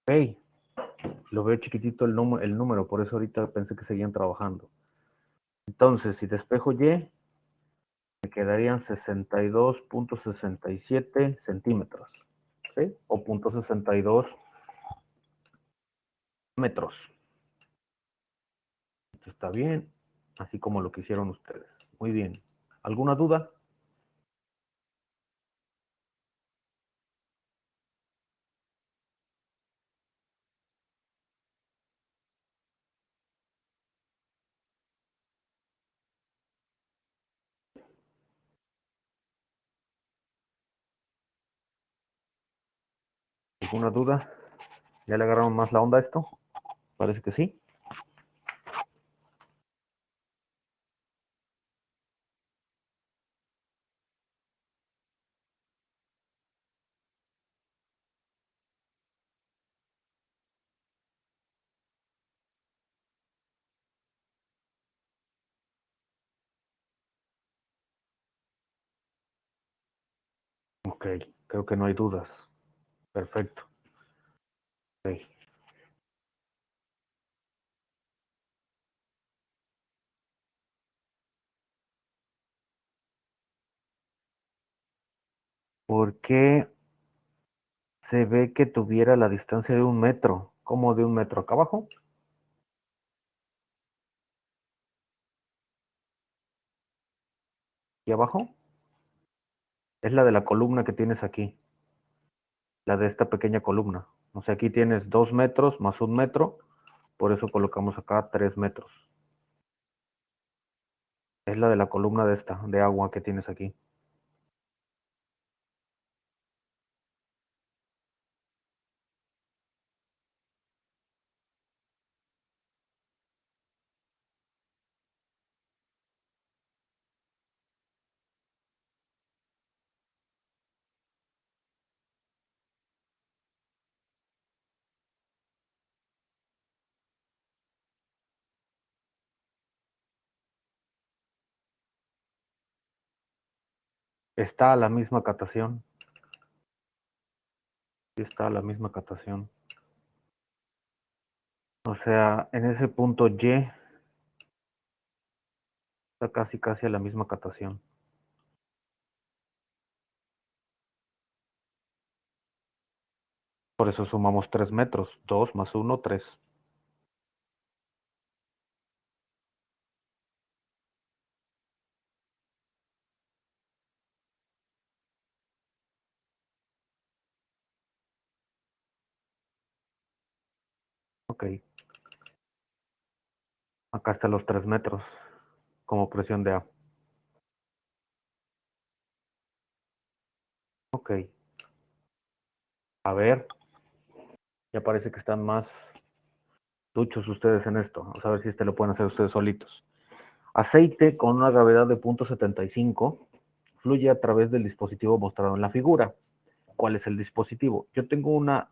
Ok, lo veo chiquitito el número, por eso ahorita pensé que seguían trabajando. Entonces, si despejo Y, me quedarían 62.67 centímetros, ¿sí? O 0.62 metros. Esto está bien, así como lo que hicieron ustedes. Muy bien. ¿Alguna duda? ¿Alguna duda? ¿Ya le agarraron más la onda a esto? Parece que sí. Ok, creo que no hay dudas. Perfecto. Ok. ¿Por qué se ve que tuviera la distancia de 1 metro? ¿Cómo de 1 metro acá abajo? ¿Y abajo? Es la de la columna que tienes aquí, la de esta pequeña columna. O sea, aquí tienes 2 metros más 1 metro, por eso colocamos acá 3 metros. Es la de la columna de esta, de agua que tienes aquí. Está a la misma catación. Sí, está a la misma catación. O sea, en ese punto Y está casi a la misma catación. Por eso sumamos 3 metros. 2 más 1, 3. Ok. Acá están los 3 metros como presión de A. Ok. A ver, ya parece que están más duchos ustedes en esto. Vamos a ver si lo pueden hacer ustedes solitos. Aceite con una gravedad de 0.75 fluye a través del dispositivo mostrado en la figura. ¿Cuál es el dispositivo? Yo tengo una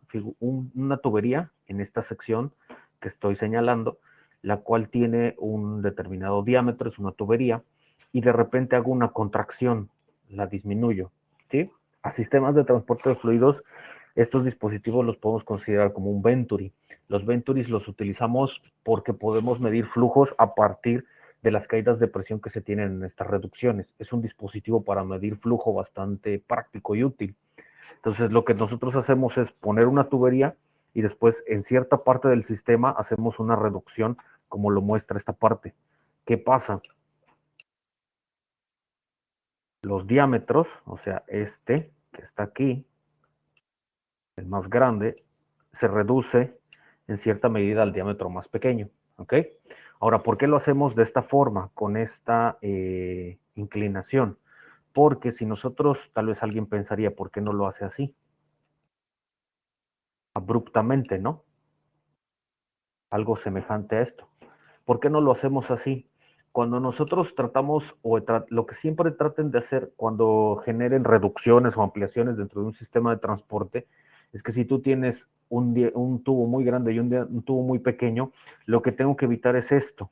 tubería en esta sección que estoy señalando, la cual tiene un determinado diámetro, es una tubería, y de repente hago una contracción, la disminuyo, ¿sí? A sistemas de transporte de fluidos, estos dispositivos los podemos considerar como un Venturi. Los Venturis los utilizamos porque podemos medir flujos a partir de las caídas de presión que se tienen en estas reducciones. Es un dispositivo para medir flujo bastante práctico y útil. Entonces, lo que nosotros hacemos es poner una tubería y después en cierta parte del sistema hacemos una reducción, como lo muestra esta parte. ¿Qué pasa? Los diámetros, o sea, este que está aquí, el más grande, se reduce en cierta medida al diámetro más pequeño. ¿Ok? Ahora, ¿por qué lo hacemos de esta forma, con esta inclinación? Porque si nosotros, tal vez alguien pensaría, ¿por qué no lo hace así? Abruptamente, ¿no? Algo semejante a esto. ¿Por qué no lo hacemos así? Cuando nosotros tratamos, lo que siempre traten de hacer cuando generen reducciones o ampliaciones dentro de un sistema de transporte, es que si tú tienes un tubo muy grande y un tubo muy pequeño, lo que tengo que evitar es esto.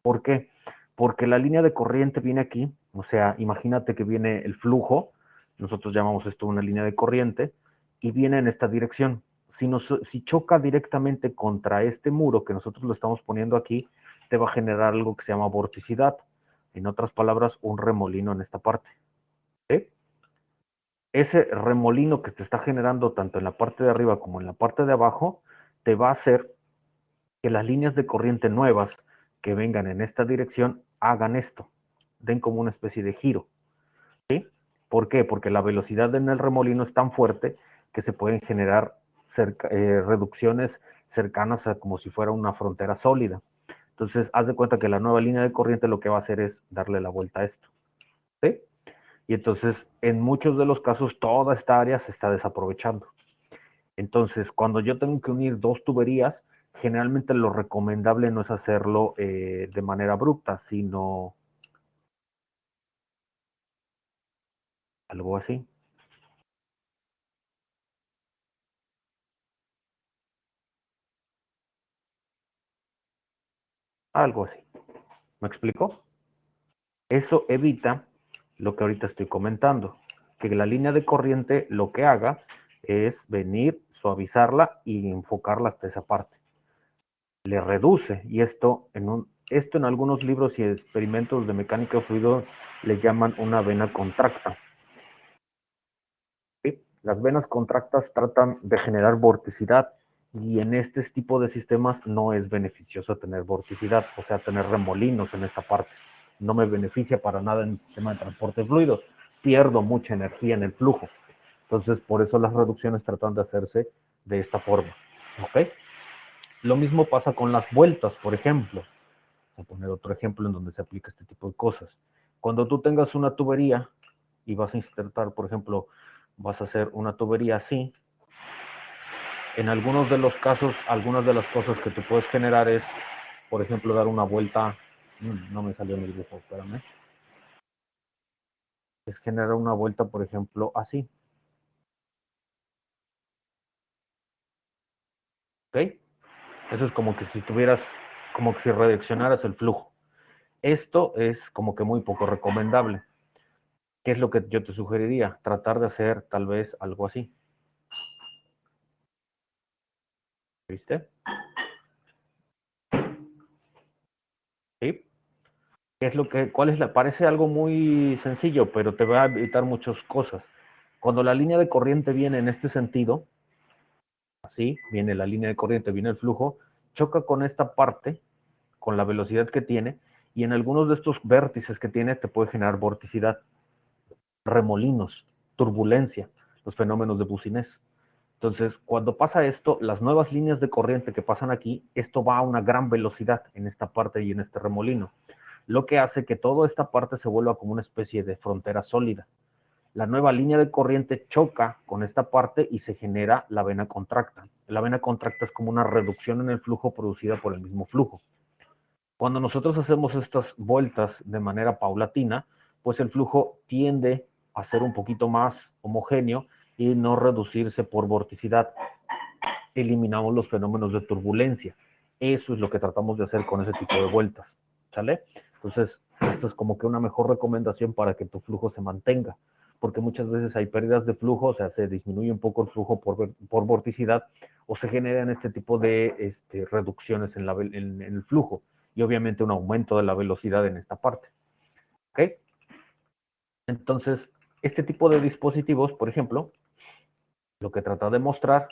¿Por qué? Porque la línea de corriente viene aquí, o sea, imagínate que viene el flujo, nosotros llamamos esto una línea de corriente, y viene en esta dirección. si choca directamente contra este muro que nosotros lo estamos poniendo aquí, te va a generar algo que se llama vorticidad. En otras palabras, un remolino en esta parte. ¿Sí? Ese remolino que te está generando tanto en la parte de arriba como en la parte de abajo, te va a hacer que las líneas de corriente nuevas que vengan en esta dirección hagan esto, den como una especie de giro. ¿Sí? ¿Por qué? Porque la velocidad en el remolino es tan fuerte que se pueden generar reducciones cercanas a como si fuera una frontera sólida. Entonces, haz de cuenta que la nueva línea de corriente lo que va a hacer es darle la vuelta a esto. ¿Sí? Y entonces, en muchos de los casos, toda esta área se está desaprovechando. Entonces, cuando yo tengo que unir dos tuberías, generalmente lo recomendable no es hacerlo de manera abrupta, sino algo así. Algo así. ¿Me explico? Eso evita lo que ahorita estoy comentando, que la línea de corriente lo que haga es venir, suavizarla y enfocarla hasta esa parte. Le reduce, y esto en algunos libros y experimentos de mecánica de fluido le llaman una vena contracta. ¿Sí? Las venas contractas tratan de generar vorticidad, y en este tipo de sistemas no es beneficioso tener vorticidad, o sea, tener remolinos en esta parte. No me beneficia para nada en el sistema de transporte de fluidos. Pierdo mucha energía en el flujo. Entonces, por eso las reducciones tratan de hacerse de esta forma. ¿Ok? Lo mismo pasa con las vueltas, por ejemplo. Voy a poner otro ejemplo en donde se aplica este tipo de cosas. Cuando tú tengas una tubería y vas a insertar, por ejemplo, vas a hacer una tubería así, en algunos de los casos, algunas de las cosas que tú puedes generar es, por ejemplo, dar una vuelta. No me salió en el dibujo, espérame. Es generar una vuelta, por ejemplo, así. ¿Ok? Eso es como que si tuvieras, como que si redireccionaras el flujo. Esto es como que muy poco recomendable. ¿Qué es lo que yo te sugeriría? Tratar de hacer tal vez algo así. ¿Viste? ¿Sí? ¿Qué es lo que, cuál es la, parece algo muy sencillo, pero te va a evitar muchas cosas. Cuando la línea de corriente viene en este sentido, así, viene la línea de corriente, viene el flujo, choca con esta parte, con la velocidad que tiene, y en algunos de estos vértices que tiene te puede generar vorticidad, remolinos, turbulencia, los fenómenos de Boussinesq. Entonces, cuando pasa esto, las nuevas líneas de corriente que pasan aquí, esto va a una gran velocidad en esta parte y en este remolino, lo que hace que toda esta parte se vuelva como una especie de frontera sólida. La nueva línea de corriente choca con esta parte y se genera la vena contracta. La vena contracta es como una reducción en el flujo producida por el mismo flujo. Cuando nosotros hacemos estas vueltas de manera paulatina, pues el flujo tiende a ser un poquito más homogéneo y no reducirse por vorticidad. Eliminamos los fenómenos de turbulencia. Eso es lo que tratamos de hacer con ese tipo de vueltas. ¿Sale? Entonces, esto es como que una mejor recomendación para que tu flujo se mantenga, porque muchas veces hay pérdidas de flujo, o sea, se disminuye un poco el flujo por vorticidad, o se generan este tipo de reducciones en el flujo, y obviamente un aumento de la velocidad en esta parte. ¿Ok? Entonces, este tipo de dispositivos, por ejemplo, lo que trata de mostrar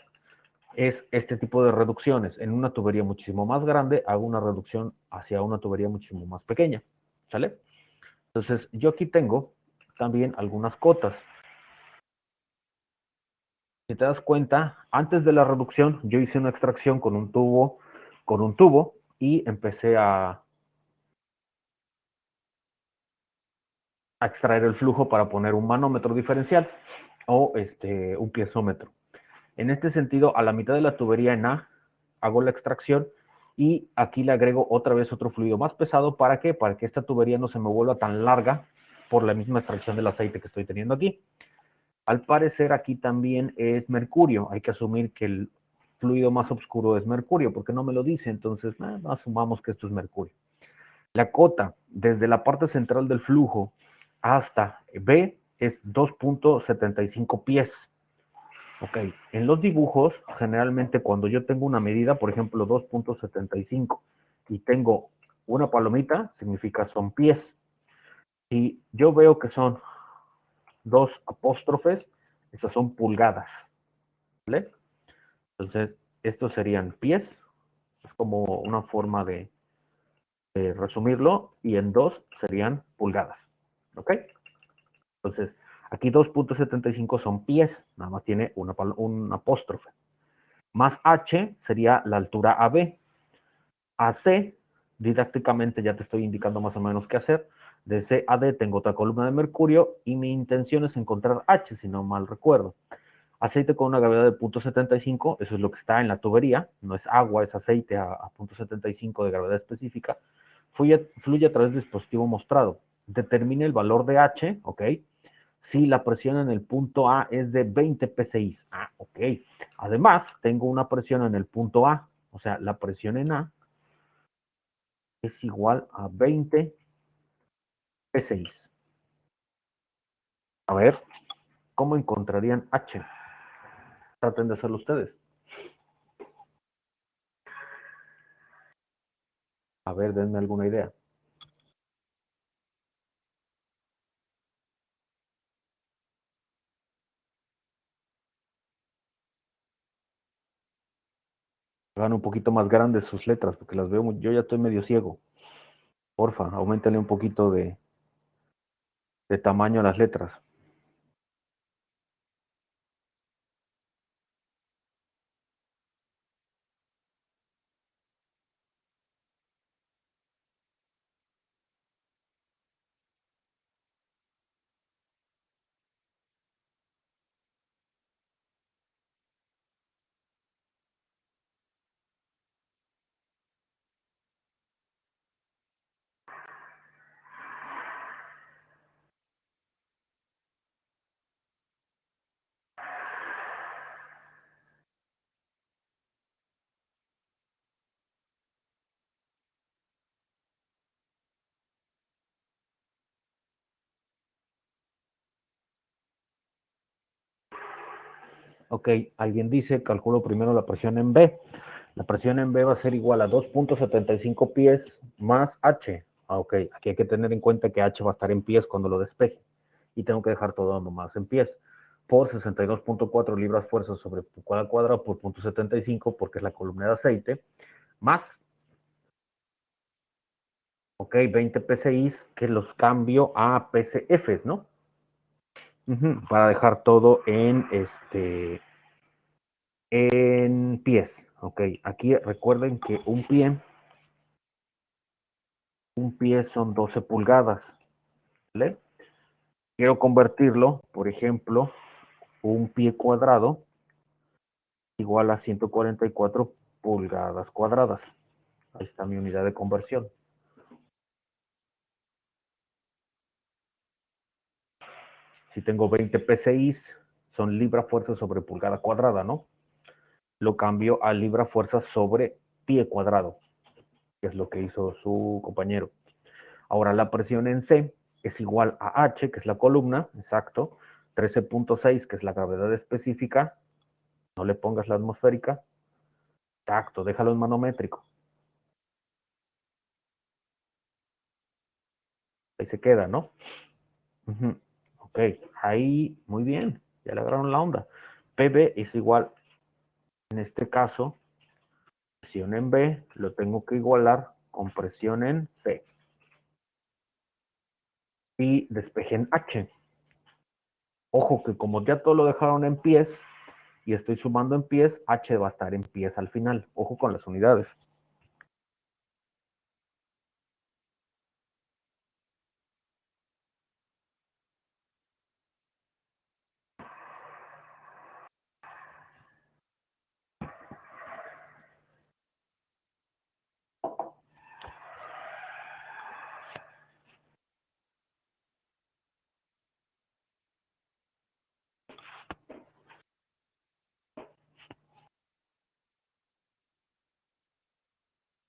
es este tipo de reducciones. En una tubería muchísimo más grande, hago una reducción hacia una tubería muchísimo más pequeña. ¿Sale? Entonces, yo aquí tengo también algunas cotas. Si te das cuenta, antes de la reducción, yo hice una extracción con un tubo y empecé a extraer el flujo para poner un manómetro diferencial o un piezómetro. En este sentido, a la mitad de la tubería en A, hago la extracción y aquí le agrego otra vez otro fluido más pesado. ¿Para qué? Para que esta tubería no se me vuelva tan larga por la misma extracción del aceite que estoy teniendo aquí. Al parecer aquí también es mercurio. Hay que asumir que el fluido más oscuro es mercurio, porque no me lo dice, entonces asumamos que esto es mercurio. La cota desde la parte central del flujo hasta B es 2.75 pies. Ok, en los dibujos, generalmente cuando yo tengo una medida, por ejemplo, 2.75, y tengo una palomita, significa son pies. Si yo veo que son dos apóstrofes, esas son pulgadas, ¿vale? Entonces, estos serían pies, es como una forma de resumirlo, y en dos serían pulgadas, ¿ok? Entonces, aquí 2.75 son pies, nada más tiene un apóstrofe. Más H sería la altura AB. AC, didácticamente ya te estoy indicando más o menos qué hacer. De C a D tengo otra columna de mercurio y mi intención es encontrar H, si no mal recuerdo. Aceite con una gravedad de 0.75, eso es lo que está en la tubería, no es agua, es aceite a 0.75 de gravedad específica. Fluye a través del dispositivo mostrado. Determine el valor de H, ¿ok? Si la presión en el punto A es de 20 psi. Ah, ok. Además, tengo una presión en el punto A, o sea, la presión en A es igual a 20 psi. A ver, ¿cómo encontrarían H? Traten de hacerlo ustedes. A ver, denme alguna idea. Hagan un poquito más grandes sus letras, porque las veo, yo ya estoy medio ciego. Porfa, aumentenle un poquito de tamaño a las letras. Ok, alguien dice, calculo primero la presión en B. La presión en B va a ser igual a 2.75 pies más H. Ah, ok, aquí hay que tener en cuenta que H va a estar en pies cuando lo despeje. Y tengo que dejar todo nomás en pies. Por 62.4 libras fuerza sobre cuadrado cuadrado por 0.75, porque es la columna de aceite. Más, ok, 20 PSI, que los cambio a PCFs, ¿no? Para dejar todo en pies. Ok, aquí recuerden que un pie son 12 pulgadas, ¿vale? Quiero convertirlo, por ejemplo, un pie cuadrado igual a 144 pulgadas cuadradas. Ahí está mi unidad de conversión. Si tengo 20 PSI, son libra fuerza sobre pulgada cuadrada, ¿no? Lo cambio a libra fuerza sobre pie cuadrado, que es lo que hizo su compañero. Ahora la presión en C es igual a H, que es la columna, exacto, 13.6, que es la gravedad específica, no le pongas la atmosférica, exacto, déjalo en manométrico. Ahí se queda, ¿no? Ok, ahí, muy bien, ya le agarraron la onda. PB es igual, en este caso, presión en B, lo tengo que igualar con presión en C. Y despeje en H. Ojo que como ya todo lo dejaron en pies y estoy sumando en pies, H va a estar en pies al final. Ojo con las unidades.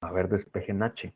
A ver, despeje en H.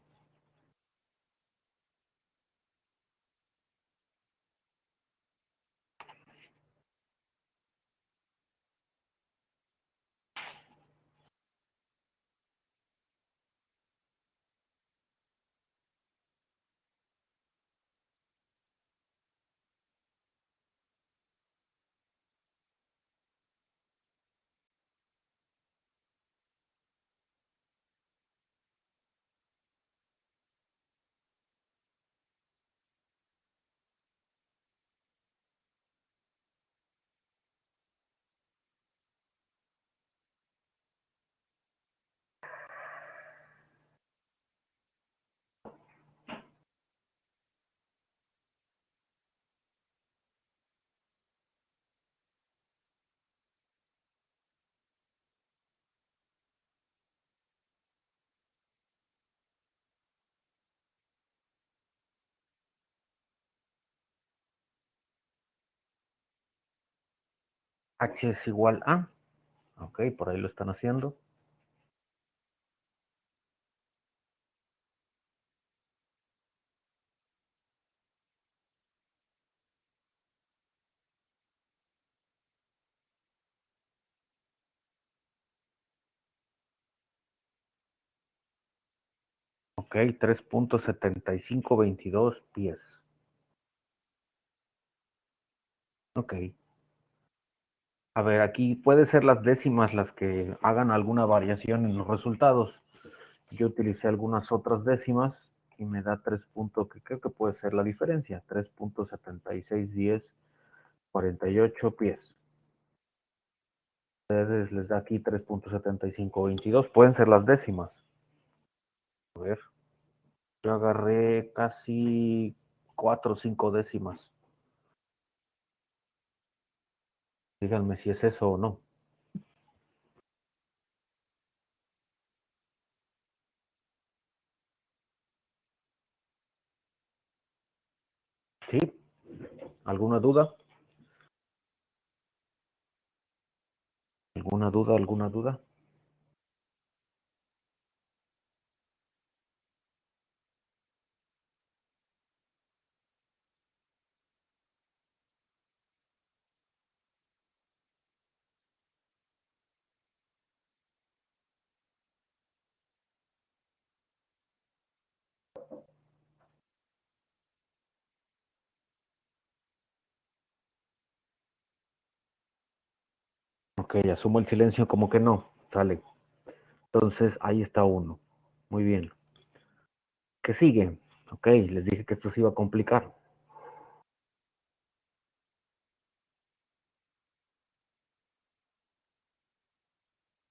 H es igual a, ok, por ahí lo están haciendo. Ok, 3.7522 pies. Ok. A ver, aquí puede ser las décimas las que hagan alguna variación en los resultados. Yo utilicé algunas otras décimas y me da 3 puntos, que creo que puede ser la diferencia. 3.7610, 48 pies. Ustedes les da aquí 3.7522. Pueden ser las décimas. A ver, yo agarré casi 4 o 5 décimas. Díganme si es eso o no. ¿Sí? ¿Alguna duda? ¿Alguna duda? ¿Alguna duda? Ok, asumo el silencio como que no. Sale. Entonces, ahí está uno. Muy bien. ¿Qué sigue? Ok, les dije que esto se iba a complicar.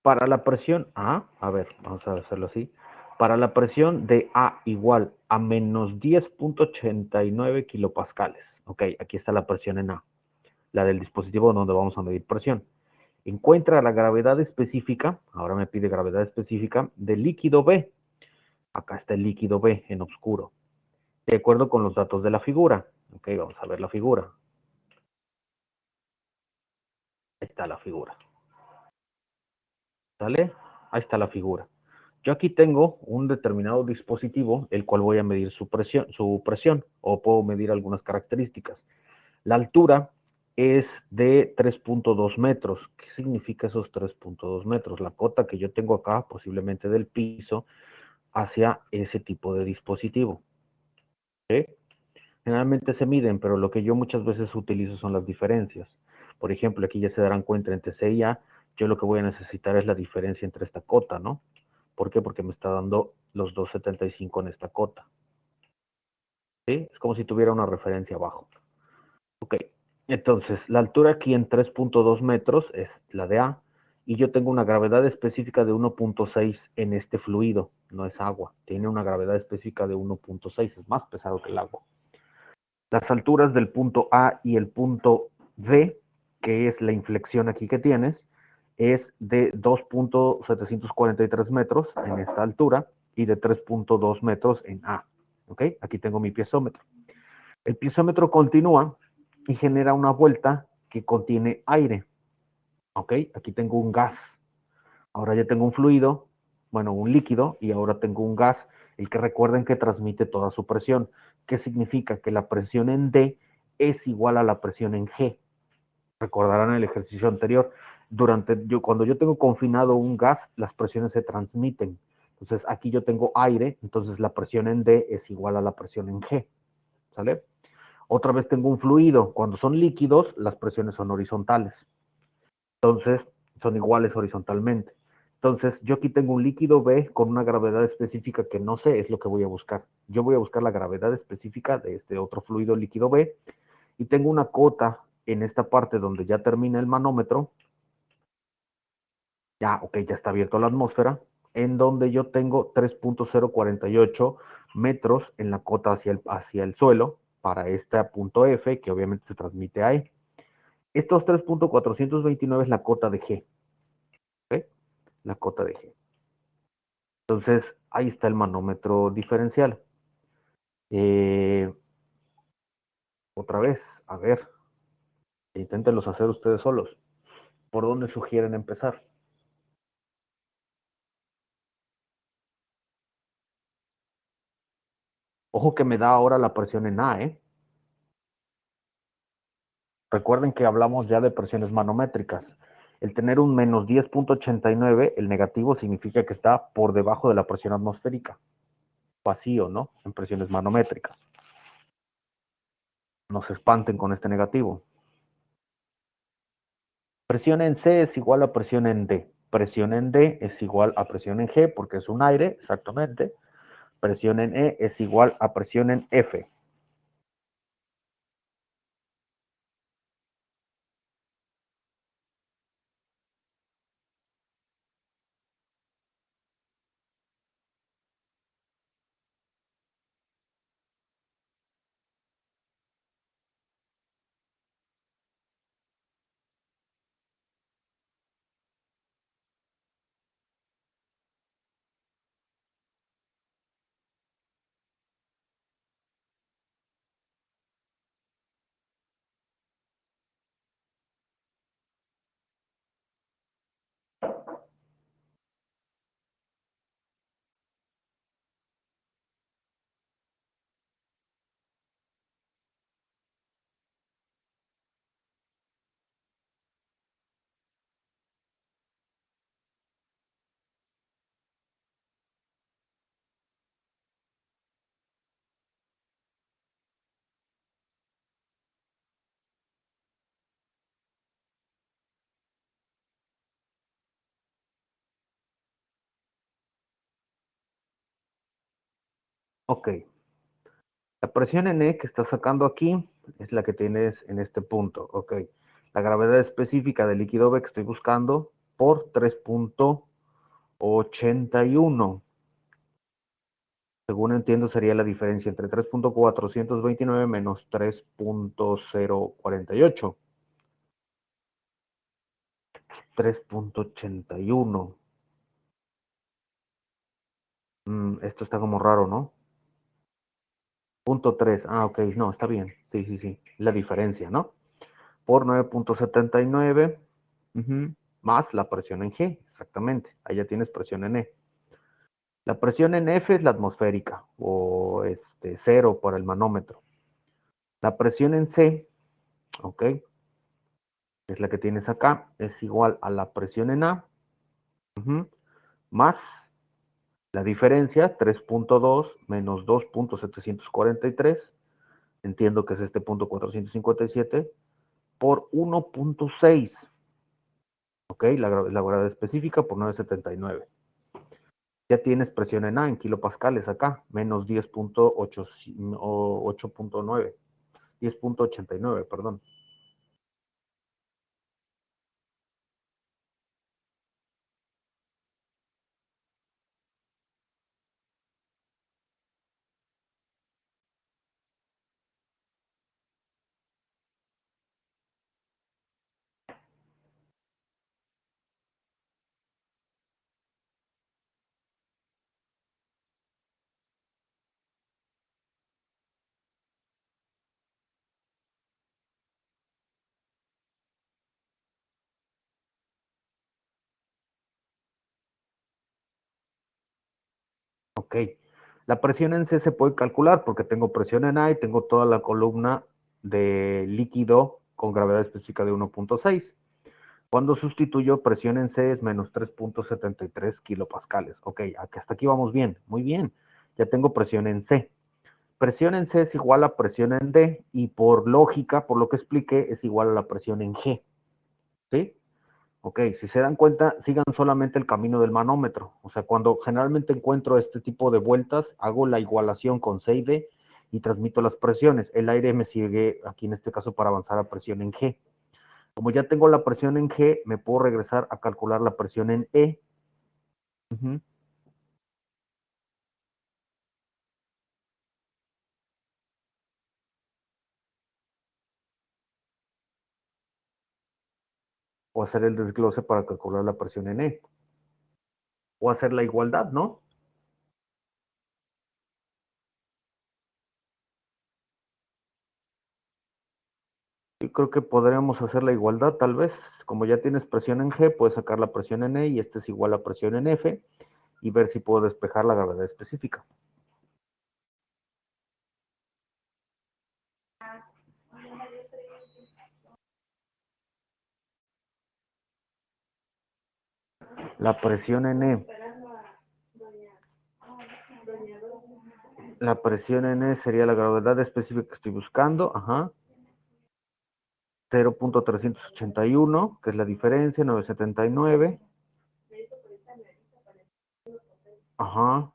Para la presión a ver, vamos a hacerlo así. Para la presión de A igual a menos 10.89 kilopascales. Ok, aquí está la presión en A, la del dispositivo donde vamos a medir presión. Encuentra la gravedad específica, ahora me pide gravedad específica, del líquido B. Acá está el líquido B en oscuro. De acuerdo con los datos de la figura. Ok, vamos a ver la figura. Ahí está la figura. ¿Sale? Ahí está la figura. Yo aquí tengo un determinado dispositivo, el cual voy a medir su presión, o puedo medir algunas características. La altura es de 3.2 metros. ¿Qué significa esos 3.2 metros? La cota que yo tengo acá, posiblemente del piso, hacia ese tipo de dispositivo. ¿Sí? Generalmente se miden, pero lo que yo muchas veces utilizo son las diferencias. Por ejemplo, aquí ya se darán cuenta entre C y A, yo lo que voy a necesitar es la diferencia entre esta cota, ¿no? ¿Por qué? Porque me está dando los 2.75 en esta cota. ¿Sí? Es como si tuviera una referencia abajo. Ok, entonces la altura aquí en 3.2 metros es la de A y yo tengo una gravedad específica de 1.6 en este fluido, no es agua, tiene una gravedad específica de 1.6, es más pesado que el agua. Las alturas del punto A y el punto D, que es la inflexión aquí que tienes, es de 2.743 metros en esta altura y de 3.2 metros en A. ¿Ok? Aquí tengo mi piezómetro. El piezómetro continúa y genera una vuelta que contiene aire. ¿Ok? Aquí tengo un gas. Ahora ya tengo un fluido, bueno, un líquido, y ahora tengo un gas, el que recuerden que transmite toda su presión. ¿Qué significa? Que la presión en D es igual a la presión en G. Recordarán el ejercicio anterior. Cuando yo tengo confinado un gas, las presiones se transmiten. Entonces aquí yo tengo aire, entonces la presión en D es igual a la presión en G. ¿Sale? Otra vez tengo un fluido. Cuando son líquidos, las presiones son horizontales. Entonces, son iguales horizontalmente. Entonces, yo aquí tengo un líquido B con una gravedad específica que no sé, es lo que voy a buscar. Yo voy a buscar la gravedad específica de este otro fluido líquido B y tengo una cota en esta parte donde ya termina el manómetro. Ya, ok, ya está abierto a la atmósfera, en donde yo tengo 3.048 metros en la cota hacia el suelo para este punto F, que obviamente se transmite ahí. Estos 3.429 es la cota de G. ¿Ok? La cota de G. Entonces, ahí está el manómetro diferencial. Eh, Otra vez, a ver, inténtenlos hacer ustedes solos. ¿Por dónde sugieren empezar? Ojo que me da ahora la presión en A, ¿eh? Recuerden que hablamos ya de presiones manométricas. El tener un menos 10.89, el negativo significa que está por debajo de la presión atmosférica. Vacío, ¿no? En presiones manométricas. No se espanten con este negativo. Presión en C es igual a presión en D. Presión en D es igual a presión en G porque es un aire, exactamente. Presión en E es igual a presión en F. Ok. La presión en E que estás sacando aquí es la que tienes en este punto. Ok. La gravedad específica del líquido B que estoy buscando por 3.81. Según entiendo, sería la diferencia entre 3.429 menos 3.048. 3.81. Esto está como raro, ¿no? Punto 3. Ah, ok. No, está bien. Sí, sí, sí. La diferencia, ¿no? Por 9.79. Más la presión en G. Exactamente. Ahí ya tienes presión en E. La presión en F es la atmosférica o cero para el manómetro. La presión en C, ok, es la que tienes acá, es igual a la presión en A, más la diferencia, 3.2 menos 2.743, entiendo que es este punto 457, por 1.6, ok, la gravedad específica por 979. Ya tienes presión en A en kilopascales acá, menos 10.8.9, 10.89, perdón. Ok. La presión en C se puede calcular porque tengo presión en A y tengo toda la columna de líquido con gravedad específica de 1.6. Cuando sustituyo presión en C es menos 3.73 kilopascales. Ok, hasta aquí vamos bien. Muy bien. Ya tengo presión en C. Presión en C es igual a presión en D y por lógica, por lo que expliqué, es igual a la presión en G. ¿Sí? Ok, si se dan cuenta, sigan solamente el camino del manómetro. O sea, cuando generalmente encuentro este tipo de vueltas, hago la igualación con C y D y transmito las presiones. El aire me sigue aquí en este caso para avanzar a presión en G. Como ya tengo la presión en G, me puedo regresar a calcular la presión en E. Ujú. O hacer el desglose para calcular la presión en E. O hacer la igualdad, ¿no? creo que podríamos hacer la igualdad, tal vez. Como ya tienes presión en G, puedes sacar la presión en E y este es igual a presión en F y ver si puedo despejar la gravedad específica. La presión en E. La presión en E sería la gravedad específica que estoy buscando. Ajá. 0.381, que es la diferencia, 979. Ajá.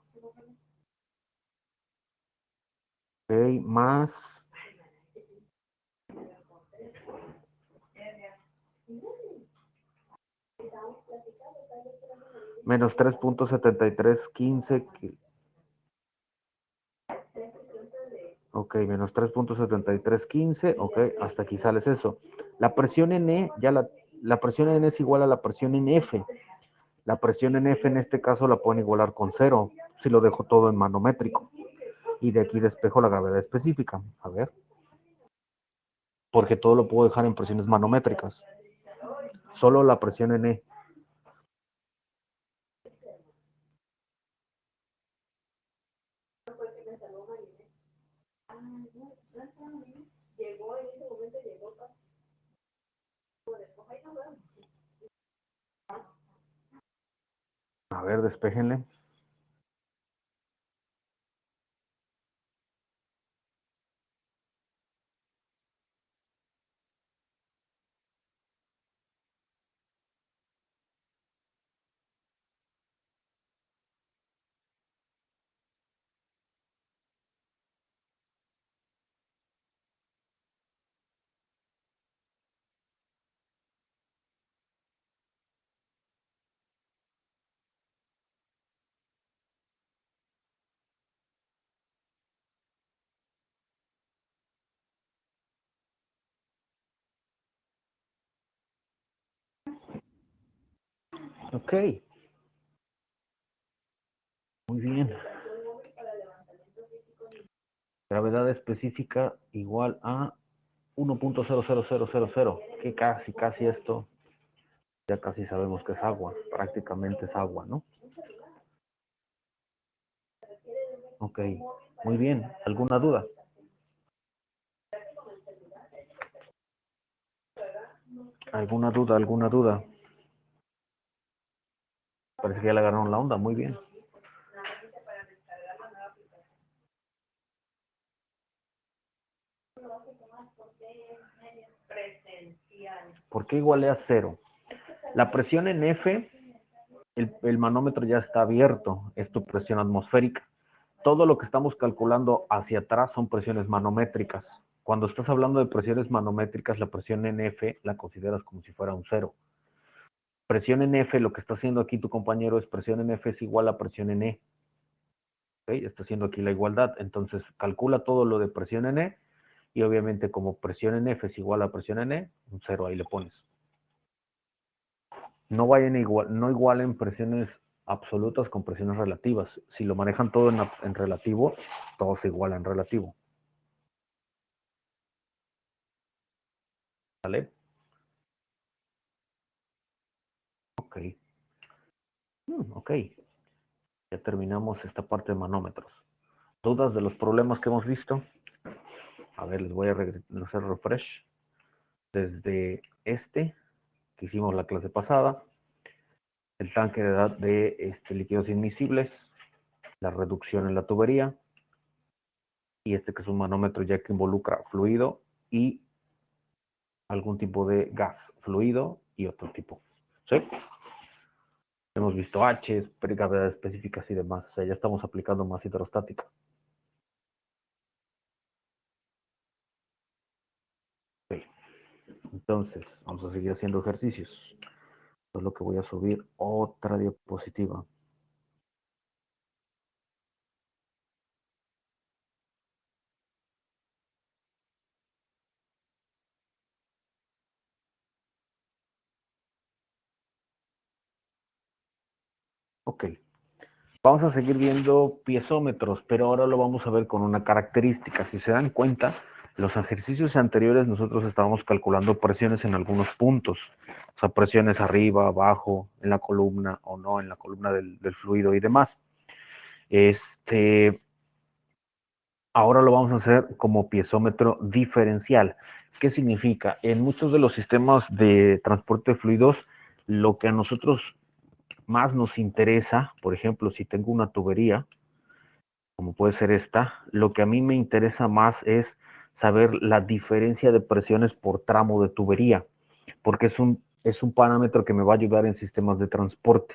Ok, más menos 3.7315. Ok, menos 3.7315. Ok, hasta aquí sales eso. La presión en E, la presión en E es igual a la presión en F. La presión en F en este caso la pueden igualar con cero, si lo dejo todo en manométrico. Y de aquí despejo la gravedad específica. A ver. Porque todo lo puedo dejar en presiones manométricas. Solo la presión en E. A ver, despejenle. Ok. Muy bien. Gravedad específica igual a 1.00000, que casi esto, ya casi sabemos que es agua, prácticamente es agua, ¿no? Ok, muy bien. ¿Alguna duda? ¿Alguna duda? ¿Alguna duda? Parece que ya le agarraron la onda, muy bien. ¿Por qué igualé a cero? La presión en F, el manómetro ya está abierto, es tu presión atmosférica. Todo lo que estamos calculando hacia atrás son presiones manométricas. Cuando estás hablando de presiones manométricas, la presión en F la consideras como si fuera un cero. Presión en F, lo que está haciendo aquí tu compañero es presión en F es igual a presión en E. ¿Okay? Está haciendo aquí la igualdad. Entonces, calcula todo lo de presión en E y obviamente como presión en F es igual a presión en E, un cero ahí le pones. No vayan igual, no igualen presiones absolutas con presiones relativas. Si lo manejan todo en relativo, todo se iguala en relativo. ¿Vale? Ok. Ok. Ya terminamos esta parte de manómetros. ¿Dudas de los problemas que hemos visto? A ver, les voy a hacer refresh. Desde este, que hicimos la clase pasada, el tanque de líquidos inmiscibles, la reducción en la tubería, y este que es un manómetro ya que involucra fluido y algún tipo de gas, fluido y otro tipo. ¿Sí? Hemos visto H, gravedades específicas y demás. O sea, ya estamos aplicando más hidrostática. Ok. Entonces, vamos a seguir haciendo ejercicios. Solo que voy a subir otra diapositiva. Ok. Vamos a seguir viendo piezómetros, pero ahora lo vamos a ver con una característica. Si se dan cuenta, Los ejercicios anteriores nosotros estábamos calculando presiones en algunos puntos, o sea, presiones arriba, abajo, en la columna o no, en la columna del fluido y demás. Ahora lo vamos a hacer como piezómetro diferencial. ¿Qué significa? En muchos de los sistemas de transporte de fluidos, lo que a nosotros más nos interesa, por ejemplo, si tengo una tubería, como puede ser esta, lo que a mí me interesa más es saber la diferencia de presiones por tramo de tubería, porque es un parámetro que me va a ayudar en sistemas de transporte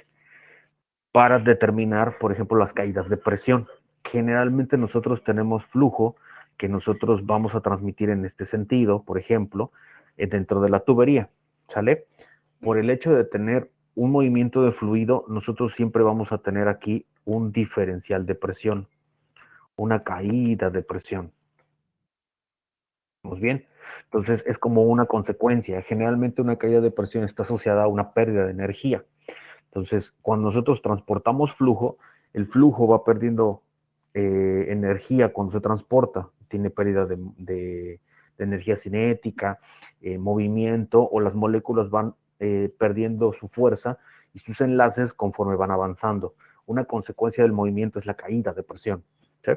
para determinar, por ejemplo, las caídas de presión. Generalmente nosotros tenemos flujo que nosotros vamos a transmitir en este sentido, por ejemplo, dentro de la tubería, ¿sale? Por el hecho de tener un movimiento de fluido, nosotros siempre vamos a tener aquí un diferencial de presión, una caída de presión. ¿Estamos bien? Entonces es como una consecuencia. Generalmente una caída de presión está asociada a una pérdida de energía. Entonces, cuando nosotros transportamos flujo, el flujo va perdiendo energía cuando se transporta. Tiene pérdida de energía cinética, movimiento, o las moléculas van perdiendo su fuerza y sus enlaces conforme van avanzando. Una consecuencia del movimiento es la caída de presión. ¿Sí?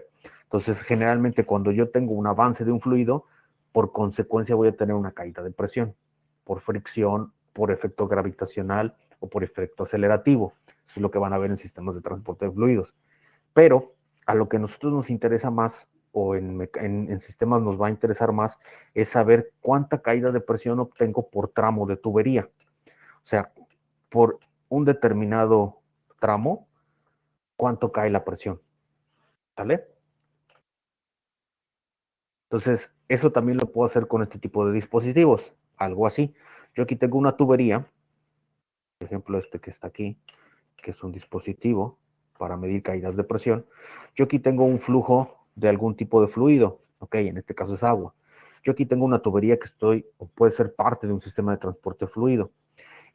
Entonces, generalmente cuando yo tengo un avance de un fluido, por consecuencia voy a tener una caída de presión, por fricción, por efecto gravitacional o por efecto acelerativo. Eso es lo que van a ver en sistemas de transporte de fluidos. Pero a lo que a nosotros nos interesa más, o en sistemas nos va a interesar más, es saber cuánta caída de presión obtengo por tramo de tubería. O sea, por un determinado tramo, cuánto cae la presión. ¿Sale? Entonces, eso también lo puedo hacer con este tipo de dispositivos. Algo así. Yo aquí tengo una tubería, por ejemplo, este que está aquí, que es un dispositivo para medir caídas de presión. Yo aquí tengo un flujo de algún tipo de fluido, ok, en este caso es agua. Yo aquí tengo una tubería que o puede ser parte de un sistema de transporte fluido.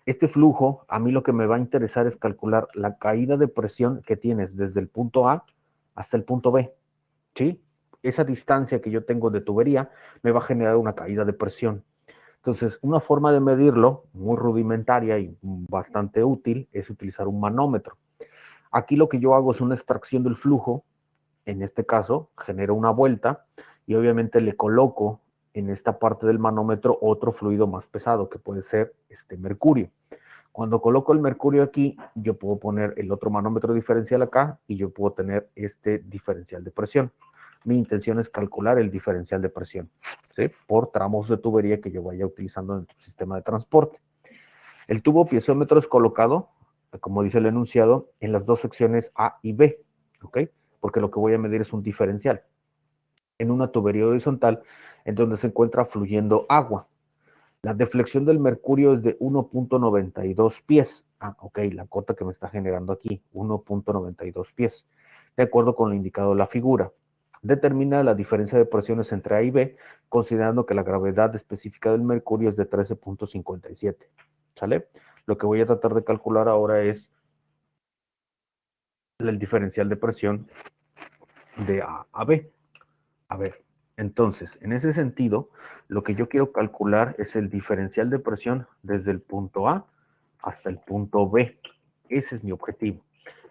Este flujo, a mí lo que me va a interesar es calcular la caída de presión que tienes desde el punto A hasta el punto B, ¿sí? Esa distancia que yo tengo de tubería me va a generar una caída de presión. Entonces, una forma de medirlo, muy rudimentaria y bastante útil, es utilizar un manómetro. Aquí lo que yo hago es una extracción del flujo, en este caso, genero una vuelta y obviamente le coloco en esta parte del manómetro otro fluido más pesado, que puede ser este mercurio. Cuando coloco el mercurio aquí, yo puedo poner el otro manómetro diferencial acá y yo puedo tener este diferencial de presión. Mi intención es calcular el diferencial de presión, ¿sí? Por tramos de tubería que yo vaya utilizando en el sistema de transporte. El tubo piezómetro es colocado, como dice el enunciado, en las dos secciones A y B, ¿ok? Porque lo que voy a medir es un diferencial. En una tubería horizontal, en donde se encuentra fluyendo agua. La deflexión del mercurio es de 1.92 pies. Ah, ok, la cota que me está generando aquí, 1.92 pies. De acuerdo con lo indicado en la figura. Determina la diferencia de presiones entre A y B, considerando que la gravedad específica del mercurio es de 13.57. ¿Sale? Lo que voy a tratar de calcular ahora es el diferencial de presión de A a B. A ver, entonces, en ese sentido, lo que yo quiero calcular es el diferencial de presión desde el punto A hasta el punto B. Ese es mi objetivo.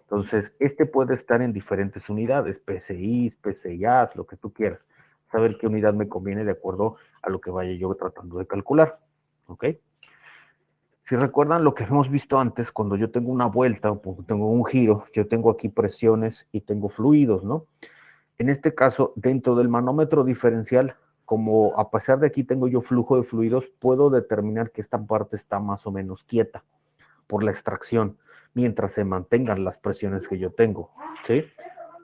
Entonces, este puede estar en diferentes unidades, PSI, PSIA, lo que tú quieras. Saber qué unidad me conviene de acuerdo a lo que vaya yo tratando de calcular. ¿Ok? Si recuerdan lo que hemos visto antes, cuando yo tengo una vuelta o tengo un giro, yo tengo aquí presiones y tengo fluidos, ¿no? En este caso, dentro del manómetro diferencial, como a pesar de aquí tengo yo flujo de fluidos, puedo determinar que esta parte está más o menos quieta por la extracción, mientras se mantengan las presiones que yo tengo, ¿sí?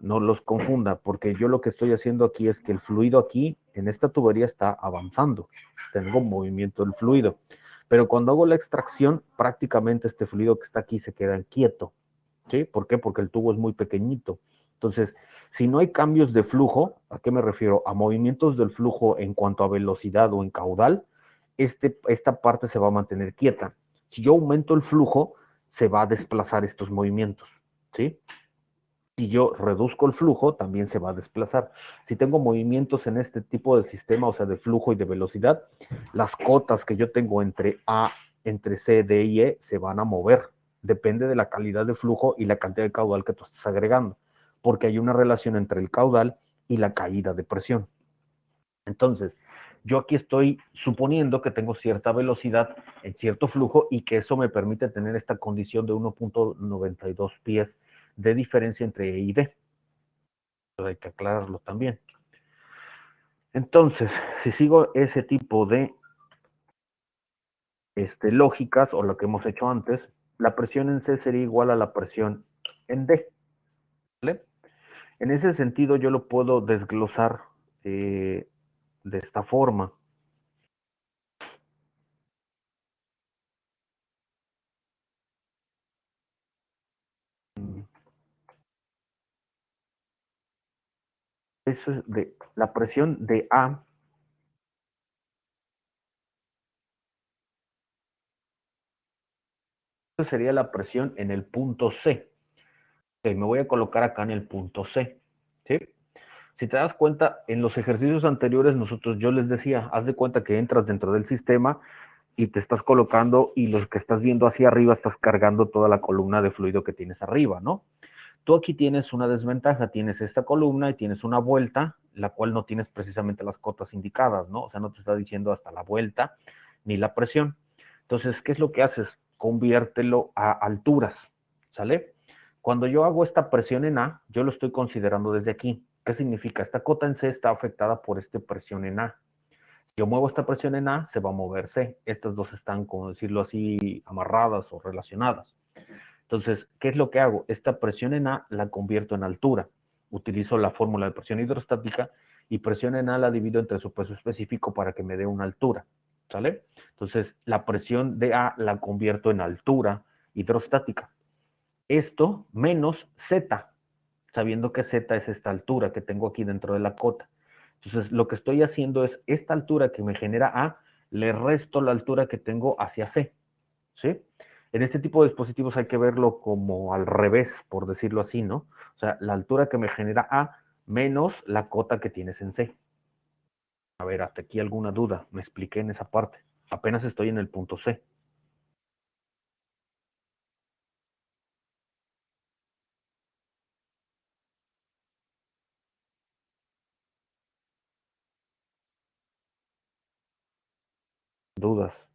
No los confunda, porque yo lo que estoy haciendo aquí es que el fluido aquí, en esta tubería, está avanzando. Tengo movimiento del fluido. Pero cuando hago la extracción, prácticamente este fluido que está aquí se queda quieto, ¿sí? ¿Por qué? Porque el tubo es muy pequeñito. Entonces, si no hay cambios de flujo, ¿a qué me refiero? A movimientos del flujo en cuanto a velocidad o en caudal, esta parte se va a mantener quieta. Si yo aumento el flujo, se va a desplazar estos movimientos, ¿sí? Si yo reduzco el flujo, también se va a desplazar. Si tengo movimientos en este tipo de sistema, o sea, de flujo y de velocidad, las cotas que yo tengo entre C, D y E se van a mover. Depende de la calidad de flujo y la cantidad de caudal que tú estés agregando, porque hay una relación entre el caudal y la caída de presión. Entonces, yo aquí estoy suponiendo que tengo cierta velocidad en cierto flujo y que eso me permite tener esta condición de 1.92 pies de diferencia entre E y D. Hay que aclararlo también. Entonces, si sigo ese tipo de lógicas o lo que hemos hecho antes, la presión en C sería igual a la presión en D. ¿Vale? En ese sentido, yo lo puedo desglosar de esta forma. Eso es de la presión de A. Eso sería la presión en el punto C. Okay, me voy a colocar acá en el punto C. ¿Sí? Si te das cuenta, en los ejercicios anteriores yo les decía, haz de cuenta que entras dentro del sistema y te estás colocando y lo que estás viendo hacia arriba estás cargando toda la columna de fluido que tienes arriba, ¿no? Tú aquí tienes una desventaja, tienes esta columna y tienes una vuelta, la cual no tienes precisamente las cotas indicadas, ¿no? O sea, no te está diciendo hasta la vuelta ni la presión. Entonces, ¿qué es lo que haces? Conviértelo a alturas, ¿sale? Cuando yo hago esta presión en A, yo lo estoy considerando desde aquí. ¿Qué significa? Esta cota en C está afectada por esta presión en A. Si yo muevo esta presión en A, se va a mover C. Estas dos están, como decirlo así, amarradas o relacionadas. Entonces, ¿qué es lo que hago? Esta presión en A la convierto en altura. Utilizo la fórmula de presión hidrostática y presión en A la divido entre su peso específico para que me dé una altura. ¿Sale? Entonces, la presión de A la convierto en altura hidrostática. Esto menos Z, sabiendo que Z es esta altura que tengo aquí dentro de la cota. Entonces, lo que estoy haciendo es esta altura que me genera A, le resto la altura que tengo hacia C. ¿Sí? En este tipo de dispositivos hay que verlo como al revés, por decirlo así, ¿no? O sea, la altura que me genera A menos la cota que tienes en C. A ver, hasta aquí alguna duda. Me expliqué en esa parte. Apenas estoy en el punto C. Dudas.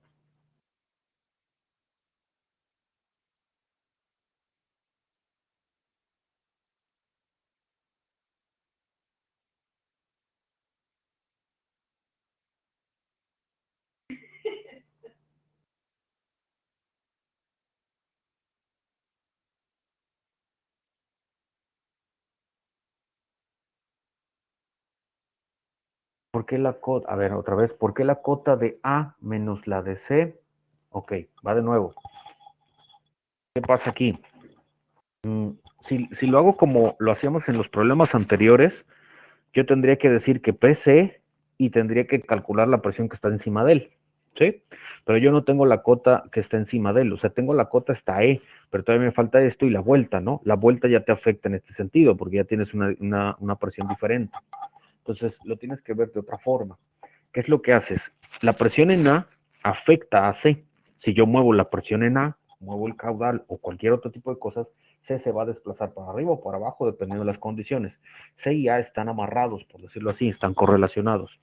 ¿Por qué la cota? A ver, otra vez. ¿Por qué la cota de A menos la de C? Ok, va de nuevo. ¿Qué pasa aquí? Si lo hago como lo hacíamos en los problemas anteriores, yo tendría que decir que PC y tendría que calcular la presión que está encima de él, ¿sí? Pero yo no tengo la cota que está encima de él, o sea, tengo la cota hasta E, pero todavía me falta esto y la vuelta, ¿no? La vuelta ya te afecta en este sentido, porque ya tienes una presión diferente. Entonces, lo tienes que ver de otra forma. ¿Qué es lo que haces? La presión en A afecta a C. Si yo muevo la presión en A, muevo el caudal o cualquier otro tipo de cosas, C se va a desplazar para arriba o para abajo dependiendo de las condiciones. C y A están amarrados, por decirlo así, están correlacionados.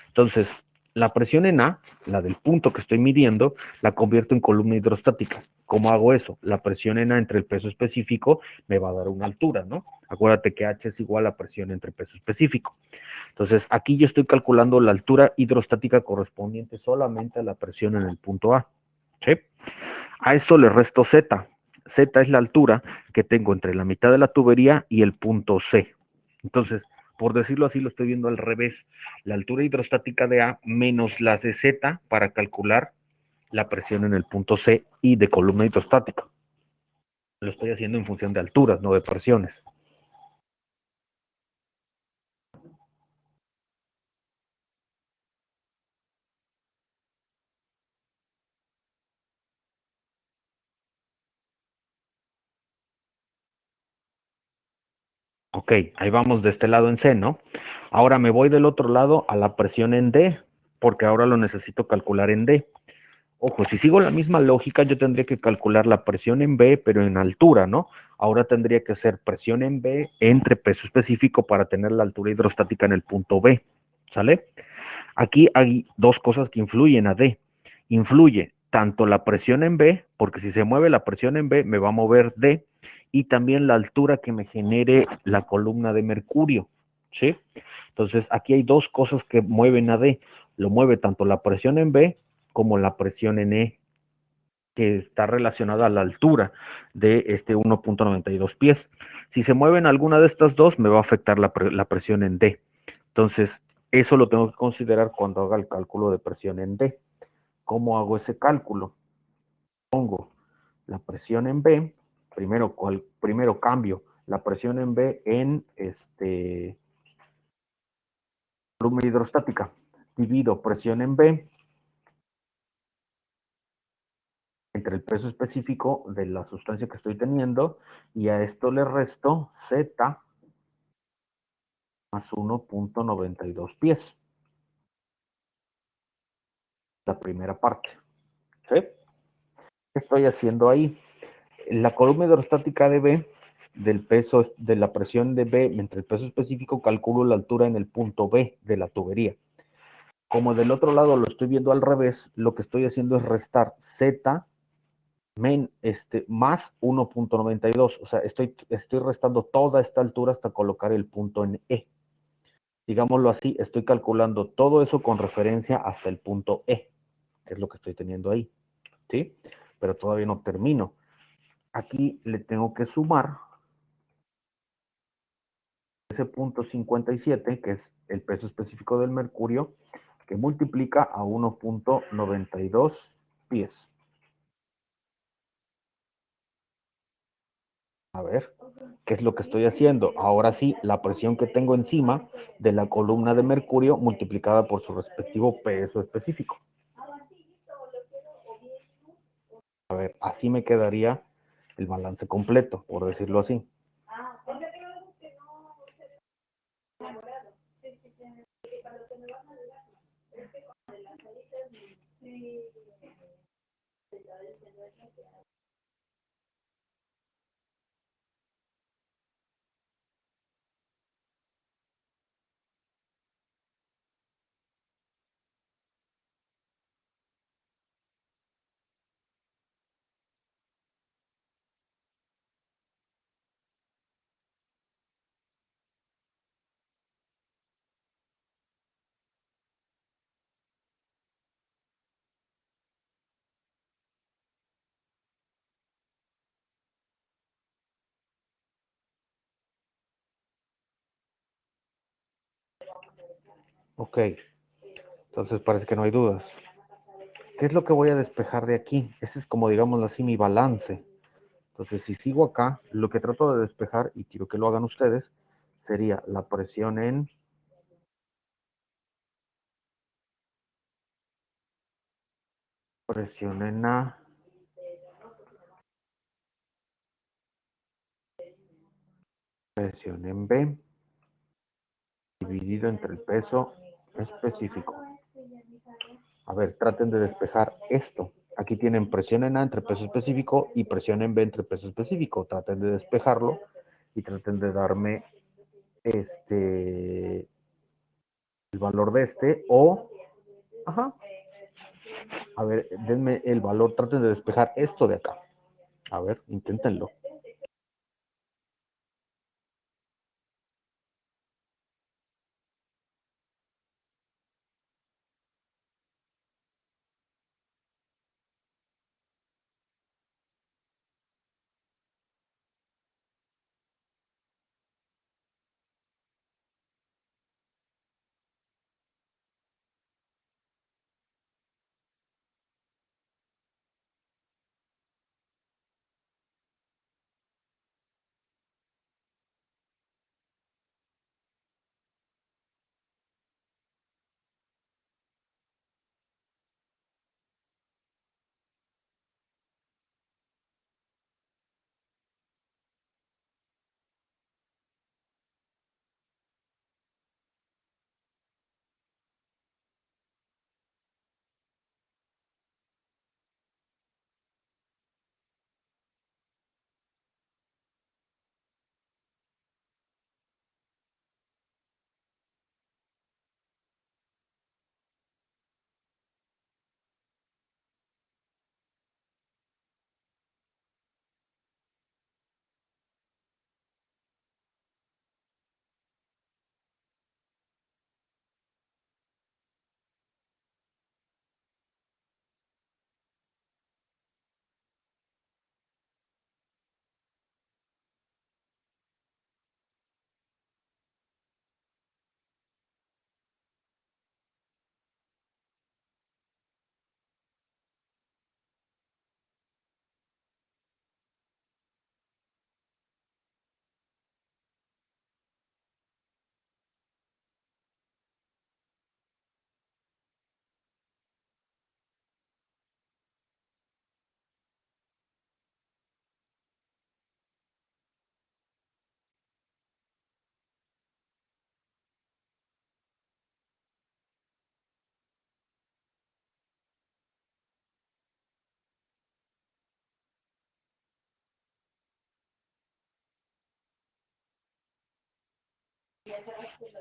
Entonces, la presión en A, la del punto que estoy midiendo, la convierto en columna hidrostática. ¿Cómo hago eso? La presión en A entre el peso específico me va a dar una altura, ¿no? Acuérdate que H es igual a presión entre peso específico. Entonces, aquí yo estoy calculando la altura hidrostática correspondiente solamente a la presión en el punto A. ¿Sí? A esto le resto Z. Z es la altura que tengo entre la mitad de la tubería y el punto C. Entonces, por decirlo así, lo estoy viendo al revés. La altura hidrostática de A menos la de Z para calcular la presión en el punto C y de columna hidrostática. Lo estoy haciendo en función de alturas, no de presiones. Ok, ahí vamos de este lado en C, ¿no? Ahora me voy del otro lado a la presión en D, porque ahora lo necesito calcular en D. Ojo, si sigo la misma lógica, yo tendría que calcular la presión en B, pero en altura, ¿no? Ahora tendría que ser presión en B entre peso específico para tener la altura hidrostática en el punto B, ¿sale? Aquí hay dos cosas que influyen a D. Influye tanto la presión en B, porque si se mueve la presión en B, me va a mover D, y también la altura que me genere la columna de mercurio, ¿sí? Entonces, aquí hay dos cosas que mueven a D. Lo mueve tanto la presión en B como la presión en E, que está relacionada a la altura de este 1.92 pies. Si se mueven alguna de estas dos, me va a afectar la presión en D. Entonces, eso lo tengo que considerar cuando haga el cálculo de presión en D. ¿Cómo hago ese cálculo? Pongo la presión en B, primero cambio la presión en B en columna hidrostática. Divido presión en B entre el peso específico de la sustancia que estoy teniendo y a esto le resto Z más 1.92 pies. La primera parte. ¿Sí? ¿Qué estoy haciendo ahí? La columna hidrostática de B, del peso, de la presión de B entre el peso específico, calculo la altura en el punto B de la tubería. Como del otro lado lo estoy viendo al revés, lo que estoy haciendo es restar Z más 1.92. O sea, estoy restando toda esta altura hasta colocar el punto en E. Digámoslo así, estoy calculando todo eso con referencia hasta el punto E, que es lo que estoy teniendo ahí. ¿Sí? Pero todavía no termino. Aquí le tengo que sumar ese punto 57, que es el peso específico del mercurio, que multiplica a 1.92 pies. A ver, ¿qué es lo que estoy haciendo? Ahora sí, la presión que tengo encima de la columna de mercurio multiplicada por su respectivo peso específico. A ver, así me quedaría el balance completo, por decirlo así. Ok, entonces parece que no hay dudas. ¿Qué es lo que voy a despejar de aquí? Ese es como, digámoslo así, mi balance. Entonces, si sigo acá, lo que trato de despejar, y quiero que lo hagan ustedes, sería la presión en A, presión en B, dividido entre el peso específico. A ver, traten de despejar esto. Aquí tienen presión en A entre peso específico y presión en B entre peso específico. Traten de despejarlo y traten de darme el valor de o, ajá, a ver, denme el valor, traten de despejar esto de acá. A ver, inténtenlo.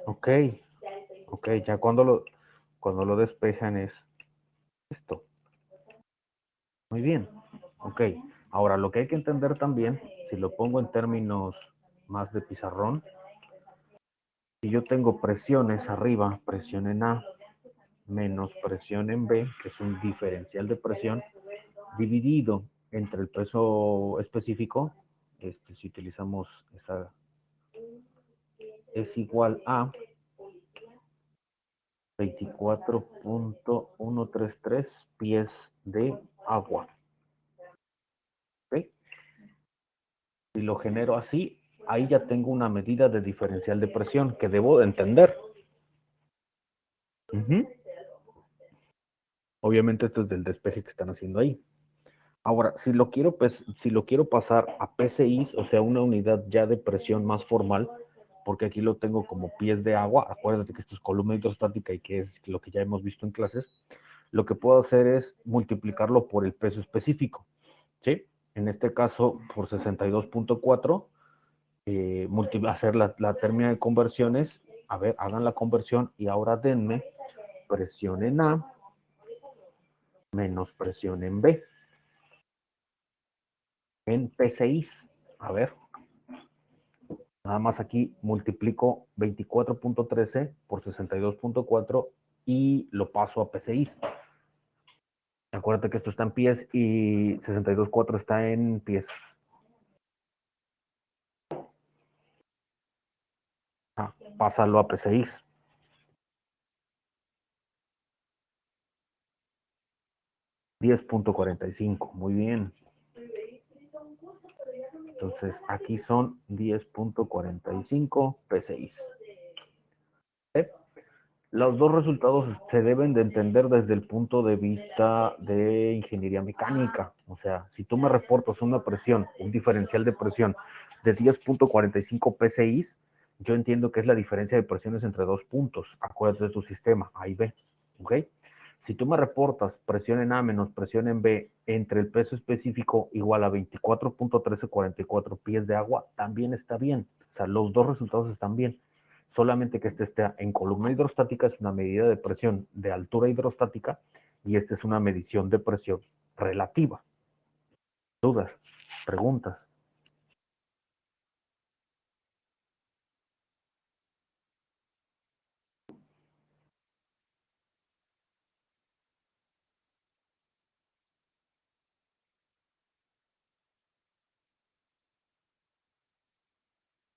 Ok, ok, ya cuando lo despejan es esto. Muy bien, ok. Ahora, lo que hay que entender también, si lo pongo en términos más de pizarrón, si yo tengo presiones arriba, presión en A, menos presión en B, que es un diferencial de presión, dividido entre el peso específico, si utilizamos esa, es igual a 24.133 pies de agua. ¿Okay? Si lo genero así, ahí ya tengo una medida de diferencial de presión que debo de entender. Obviamente esto es del despeje que están haciendo ahí. Ahora, si lo quiero pasar a PSI, o sea, una unidad ya de presión más formal, porque aquí lo tengo como pies de agua, acuérdate que esto es columna hidrostática y que es lo que ya hemos visto en clases, lo que puedo hacer es multiplicarlo por el peso específico, ¿sí? En este caso, por 62.4, hacer la término de conversiones, a ver, hagan la conversión y ahora denme presión en A menos presión en B, en P6, a ver, nada más aquí multiplico 24.13 por 62.4 y lo paso a P6. Acuérdate que esto está en pies y 62.4 está en pies. Pásalo a P6. 10.45, muy bien. Entonces aquí son 10.45 P6. ¿Eh? Los dos resultados se deben de entender desde el punto de vista de ingeniería mecánica. O sea, si tú me reportas una presión, un diferencial de presión de 10.45 PSI, yo entiendo que es la diferencia de presiones entre dos puntos. Acuérdate de tu sistema, A y B. ¿Ok? Si tú me reportas presión en A menos presión en B entre el peso específico igual a 24.1344 pies de agua, también está bien. O sea, los dos resultados están bien. Solamente que este esté en columna hidrostática, es una medida de presión de altura hidrostática y esta es una medición de presión relativa. ¿Dudas? ¿Preguntas?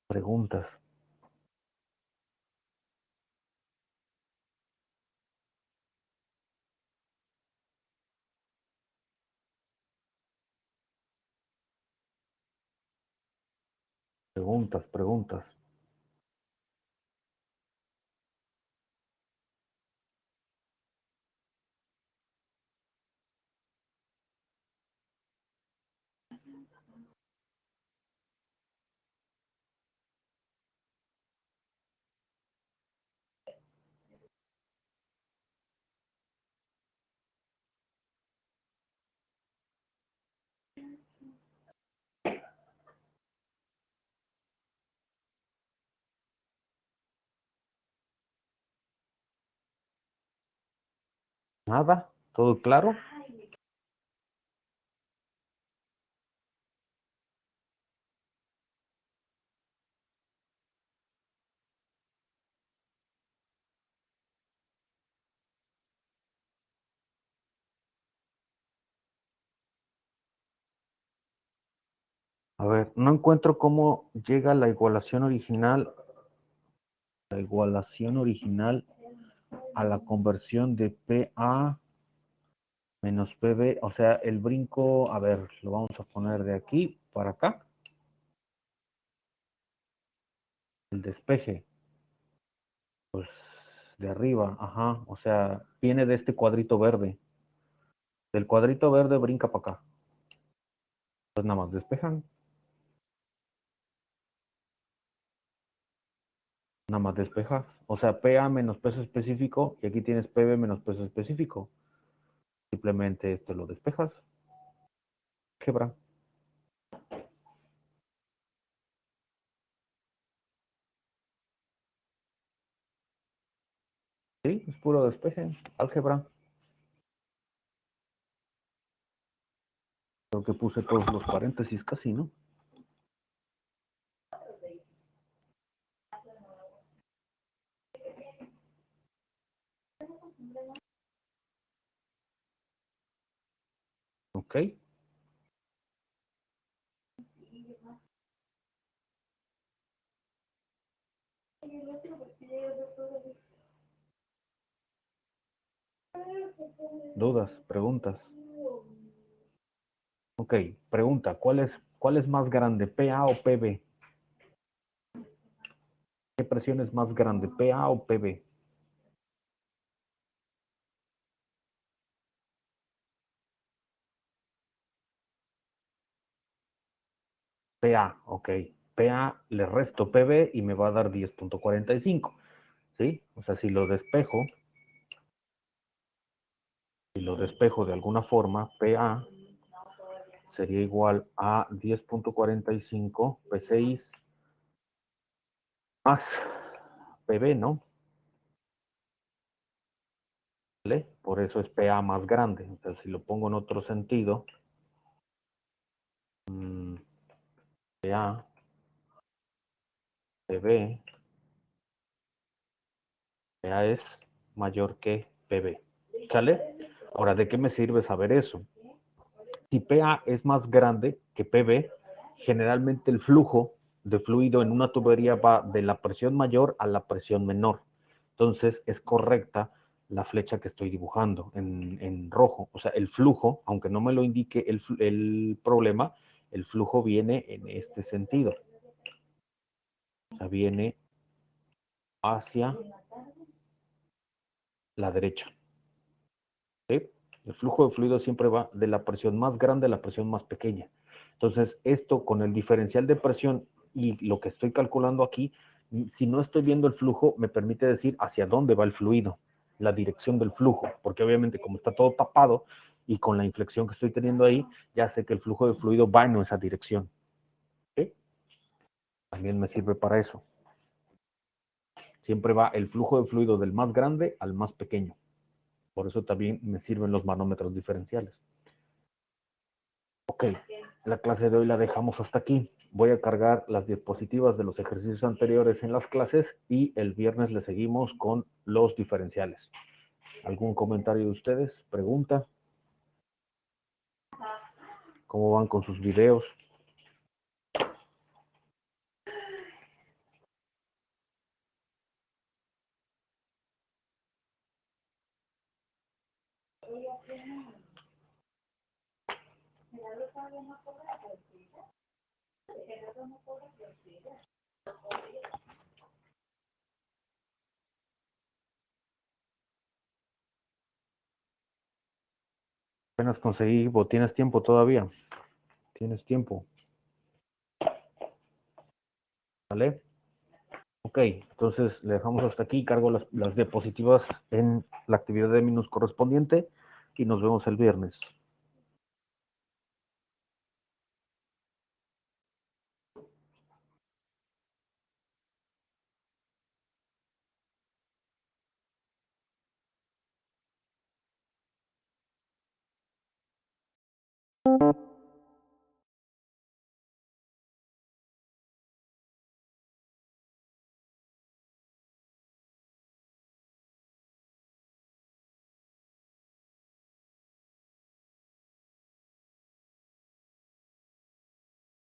Preguntas. Preguntas, preguntas. ¿Nada? ¿Todo claro? A ver, no encuentro cómo llega la igualación original a la conversión de PA menos PB, o sea, el brinco, a ver, lo vamos a poner de aquí para acá, el despeje, pues de arriba, ajá, o sea, viene de este cuadrito verde, del cuadrito verde brinca para acá, pues nada más despejan, nada más despejas, o sea, PA menos peso específico, y aquí tienes PB menos peso específico, simplemente esto lo despejas, quebra. Sí, es puro despeje, álgebra. Creo que puse todos los paréntesis casi, ¿no? Ok. Dudas, preguntas. Ok, pregunta, ¿cuál es más grande, PA o PB? ¿Qué presión es más grande, PA o PB? PA, ok. PA le resto PB y me va a dar 10.45, ¿sí? O sea, si lo despejo de alguna forma, PA sería igual a 10.45 P6 más PB, ¿no? ¿Vale? Por eso es PA más grande. Entonces, si lo pongo en otro sentido, PA, PB, PA es mayor que PB. ¿Sale? Ahora, ¿de qué me sirve saber eso? Si PA es más grande que PB, generalmente el flujo de fluido en una tubería va de la presión mayor a la presión menor. Entonces es correcta la flecha que estoy dibujando en rojo. O sea, el flujo, aunque no me lo indique el problema, el flujo viene en este sentido. O sea, viene hacia la derecha. ¿Sí? El flujo de fluido siempre va de la presión más grande a la presión más pequeña. Entonces, esto con el diferencial de presión y lo que estoy calculando aquí, si no estoy viendo el flujo, me permite decir hacia dónde va el fluido, la dirección del flujo, porque obviamente como está todo tapado y con la inflexión que estoy teniendo ahí, ya sé que el flujo de fluido va en esa dirección. ¿Sí? También me sirve para eso. Siempre va el flujo de fluido del más grande al más pequeño. Por eso también me sirven los manómetros diferenciales. Ok, la clase de hoy la dejamos hasta aquí. Voy a cargar las diapositivas de los ejercicios anteriores en las clases y el viernes le seguimos con los diferenciales. ¿Algún comentario de ustedes? ¿Pregunta? ¿Cómo van con sus videos? Apenas conseguí, ¿tienes tiempo todavía? ¿Tienes tiempo? ¿Vale? Ok, entonces le dejamos hasta aquí, cargo las diapositivas en la actividad de minus correspondiente y nos vemos el viernes.